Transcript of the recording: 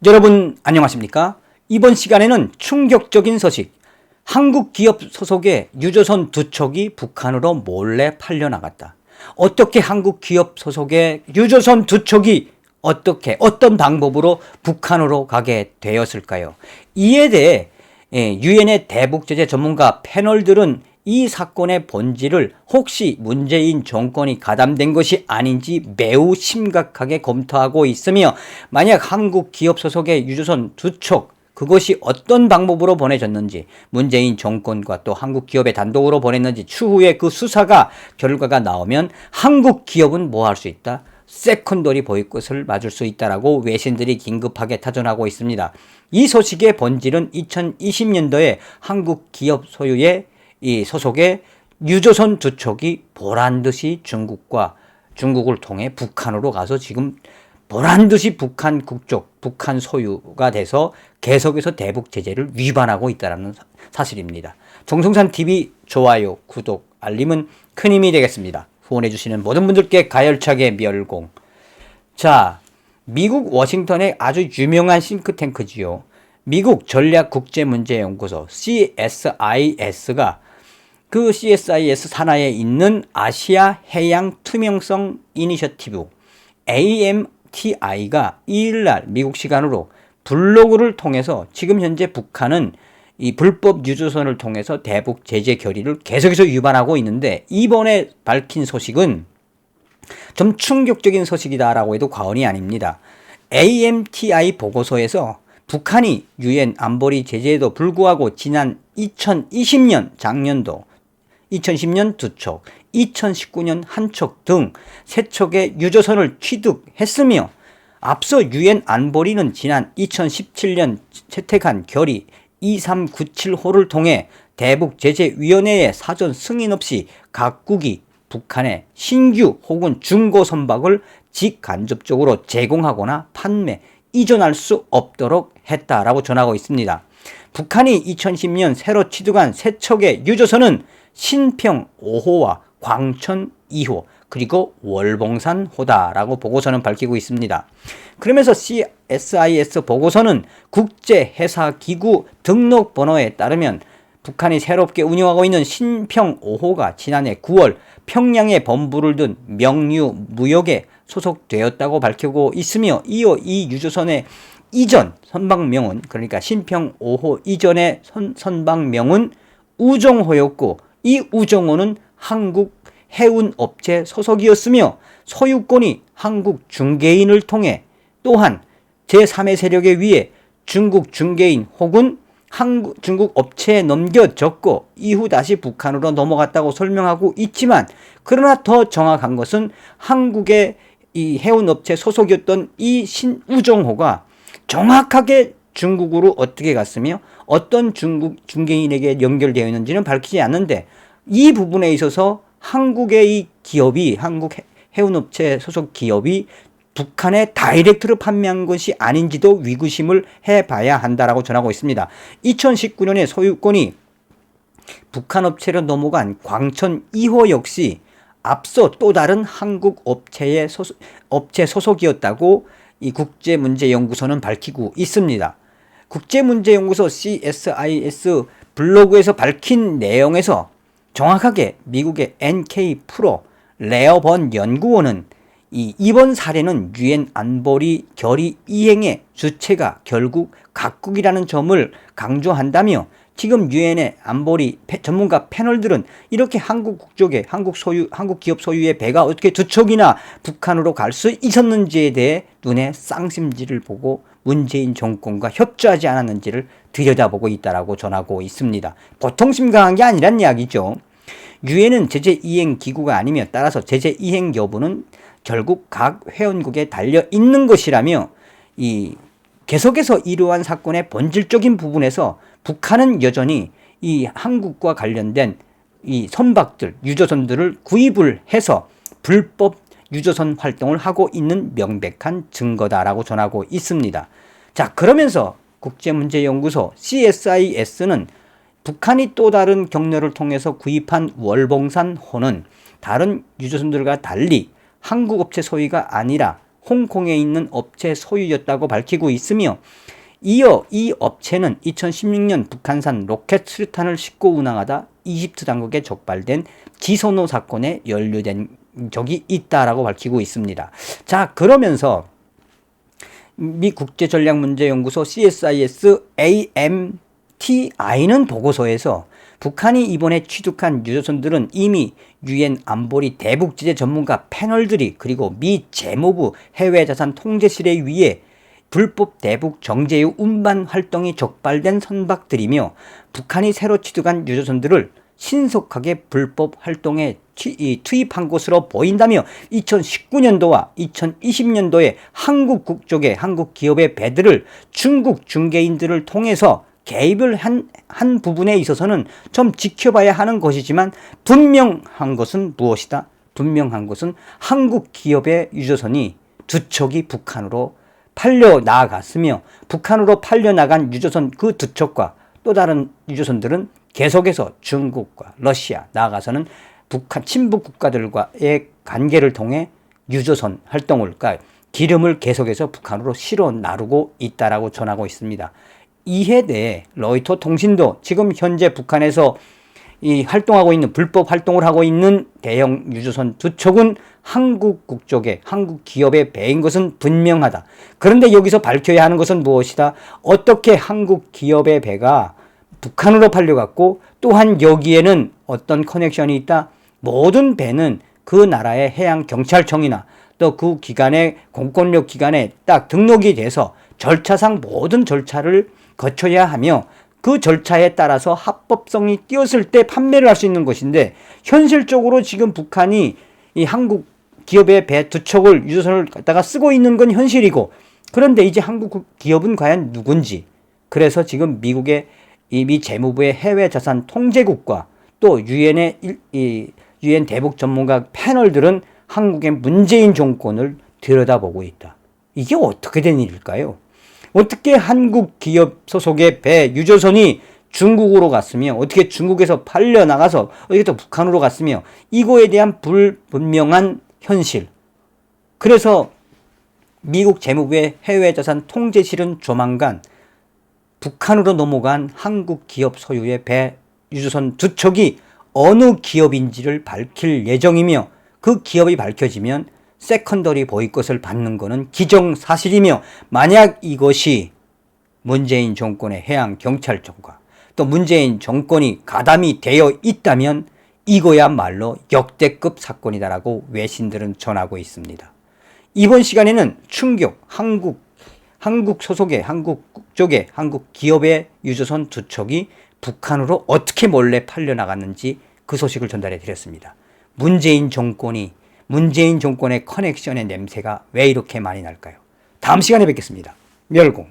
여러분 안녕하십니까? 이번 시간에는 충격적인 소식, 한국 기업 소속의 유조선 두 척이 북한으로 몰래 팔려나갔다. 어떻게 한국 기업 소속의 유조선 두 척이 어떤 방법으로 북한으로 가게 되었을까요? 이에 대해 유엔의 대북 제재 전문가 패널들은 이 사건의 본질을 혹시 문재인 정권이 가담된 것이 아닌지 매우 심각하게 검토하고 있으며, 만약 한국 기업 소속의 유조선 두 척 그것이 어떤 방법으로 보내졌는지, 문재인 정권과 또 한국 기업의 단독으로 보냈는지 추후에 그 수사가 결과가 나오면 한국 기업은 뭐 할 수 있다? 세컨더리 보이콧을 맞을 수 있다라고 외신들이 긴급하게 타전하고 있습니다. 이 소식의 본질은 2020년도에 한국 기업 소유의 이 소속의 유조선 두 척이 보란듯이 중국을 통해 북한으로 가서 지금 보란듯이 북한 국적, 북한 소유가 돼서 계속해서 대북 제재를 위반하고 있다는 사실입니다. 정성산TV 좋아요, 구독, 알림은 큰 힘이 되겠습니다. 후원해주시는 모든 분들께 가열차게 멸공. 자, 미국 워싱턴의 아주 유명한 싱크탱크지요. 미국 전략국제문제연구소 CSIS가 그 CSIS 산하에 있는 아시아 해양 투명성 이니셔티브 AMTI가 2일날 미국 시간으로 블로그를 통해서 지금 현재 북한은 이 불법 유조선을 통해서 대북 제재 결의를 계속해서 위반하고 있는데, 이번에 밝힌 소식은 좀 충격적인 소식이다라고 해도 과언이 아닙니다. AMTI 보고서에서 북한이 유엔 안보리 제재에도 불구하고 지난 2020년 작년도 2010년 두 척, 2019년 한 척 등 세 척의 유조선을 취득했으며, 앞서 유엔 안보리는 지난 2017년 채택한 결의 2397호를 통해 대북제재위원회의 사전 승인 없이 각국이 북한에 신규 혹은 중고 선박을 직간접적으로 제공하거나 판매, 이전할 수 없도록 했다라고 전하고 있습니다. 북한이 2010년 새로 취득한 세 척의 유조선은 신평 5호와 광천 2호 그리고 월봉산호다라고 보고서는 밝히고 있습니다. 그러면서 CSIS 보고서는 국제해사기구 등록번호에 따르면 북한이 새롭게 운영하고 있는 신평 5호가 지난해 9월 평양에 본부를 둔 명유 무역에 소속되었다고 밝히고 있으며, 이어 이 유조선의 이전 선박명은, 그러니까 신평 5호 이전의 선박명은 우정호였고, 이 우정호는 한국 해운업체 소속이었으며 소유권이 한국 중개인을 통해 또한 제3의 세력에 의해 중국 중개인 혹은 중국 업체에 넘겨졌고 이후 다시 북한으로 넘어갔다고 설명하고 있지만, 그러나 더 정확한 것은 한국의 이 해운업체 소속이었던 이 신우정호가 정확하게 중국으로 어떻게 갔으며 어떤 중국 중개인에게 연결되어 있는지는 밝히지 않는데, 이 부분에 있어서 한국의 이 기업이, 한국 해운업체 소속 기업이 북한에 다이렉트로 판매한 것이 아닌지도 위구심을 해봐야 한다라고 전하고 있습니다. 2019년에 소유권이 북한 업체로 넘어간 광천 2호 역시 앞서 또 다른 한국 업체 소속이었다고 이 국제문제연구소는 밝히고 있습니다. 국제문제연구소 CSIS 블로그에서 밝힌 내용에서 정확하게 미국의 NK 프로 레어번 연구원은 이번 사례는 유엔 안보리 결의 이행의 주체가 결국 각국이라는 점을 강조한다며, 지금 유엔의 안보리 전문가 패널들은 이렇게 한국 국적의 한국 기업 소유의 배가 어떻게 두 척이나 북한으로 갈 수 있었는지에 대해 눈에 쌍심지를 보고 문재인 정권과 협조하지 않았는지를 들여다보고 있다라고 전하고 있습니다. 보통 심각한 게 아니란 이야기죠. 유엔은 제재 이행 기구가 아니며, 따라서 제재 이행 여부는 결국 각 회원국에 달려 있는 것이라며, 계속해서 이러한 사건의 본질적인 부분에서 북한은 여전히 이 한국과 관련된 이 선박들, 유조선들을 구입을 해서 불법 유조선 활동을 하고 있는 명백한 증거다라고 전하고 있습니다. 자, 그러면서 국제문제연구소 CSIS는 북한이 또 다른 경로를 통해서 구입한 월봉산호는 다른 유조선들과 달리 한국 업체 소유가 아니라 홍콩에 있는 업체 소유였다고 밝히고 있으며 이어 이 업체는 2016년 북한산 로켓 수류탄을 싣고 운항하다 이집트 당국에 적발된 지소노 사건에 연루된 적이 있다라고 밝히고 있습니다. 자, 그러면서 미 국제전략문제연구소 CSIS AMTI는 보고서에서 북한이 이번에 취득한 유조선들은 이미 유엔 안보리 대북제재 전문가 패널들이 그리고 미 재무부 해외자산 통제실에 의해 불법 대북 정제유 운반 활동이 적발된 선박들이며 북한이 새로 취득한 유조선들을 신속하게 불법 활동에 투입한 것으로 보인다며 2019년도와 2020년도에 한국 국적의 한국 기업의 배들을 중국 중개인들을 통해서 개입을 한 부분에 있어서는 좀 지켜봐야 하는 것이지만 분명한 것은 무엇이다? 분명한 것은 한국 기업의 유조선이 두 척이 북한으로 팔려 나아갔으며 북한으로 팔려 나간 유조선 그 두 척과 또 다른 유조선들은 계속해서 중국과 러시아 나아가서는 북한 친북 국가들과의 관계를 통해 유조선 활동을 그러니까 기름을 계속해서 북한으로 실어 나르고 있다라고 전하고 있습니다. 이에 대해 로이터 통신도 지금 현재 북한에서 활동하고 있는 불법 활동을 하고 있는 대형 유조선 두 척은 한국 국적의 한국 기업의 배인 것은 분명하다. 그런데 여기서 밝혀야 하는 것은 무엇이다? 어떻게 한국 기업의 배가 북한으로 팔려갔고 또한 여기에는 어떤 커넥션이 있다? 모든 배는 그 나라의 해양경찰청이나 또 그 기관의 공권력 기관에 딱 등록이 돼서 절차상 모든 절차를 거쳐야 하며 그 절차에 따라서 합법성이 띄었을 때 판매를 할 수 있는 것인데 현실적으로 지금 북한이 이 한국 기업의 배 두 척을 유조선을 갖다가 쓰고 있는 건 현실이고 그런데 이제 한국 기업은 과연 누군지 그래서 지금 미국의 미 재무부의 해외자산 통제국과 또 유엔의 유엔 대북 전문가 패널들은 한국의 문재인 정권을 들여다보고 있다. 이게 어떻게 된 일일까요? 어떻게 한국 기업 소속의 배 유조선이 중국으로 갔으며 어떻게 중국에서 팔려 나가서 어떻게 또 북한으로 갔으며 이거에 대한 불분명한 현실. 그래서 미국 재무부의 해외자산 통제실은 조만간 북한으로 넘어간 한국 기업 소유의 배 유조선 두 척이 어느 기업인지를 밝힐 예정이며 그 기업이 밝혀지면 세컨더리 보이콧을 받는 것은 기정사실이며 만약 이것이 문재인 정권의 해양경찰청과 또 문재인 정권이 가담이 되어 있다면 이거야말로 역대급 사건이다라고 외신들은 전하고 있습니다. 이번 시간에는 충격 한국 소속의 한국 국적의 한국 기업의 유조선 두 척이 북한으로 어떻게 몰래 팔려 나갔는지 그 소식을 전달해 드렸습니다. 문재인 정권의 커넥션의 냄새가 왜 이렇게 많이 날까요? 다음 시간에 뵙겠습니다. 멸공.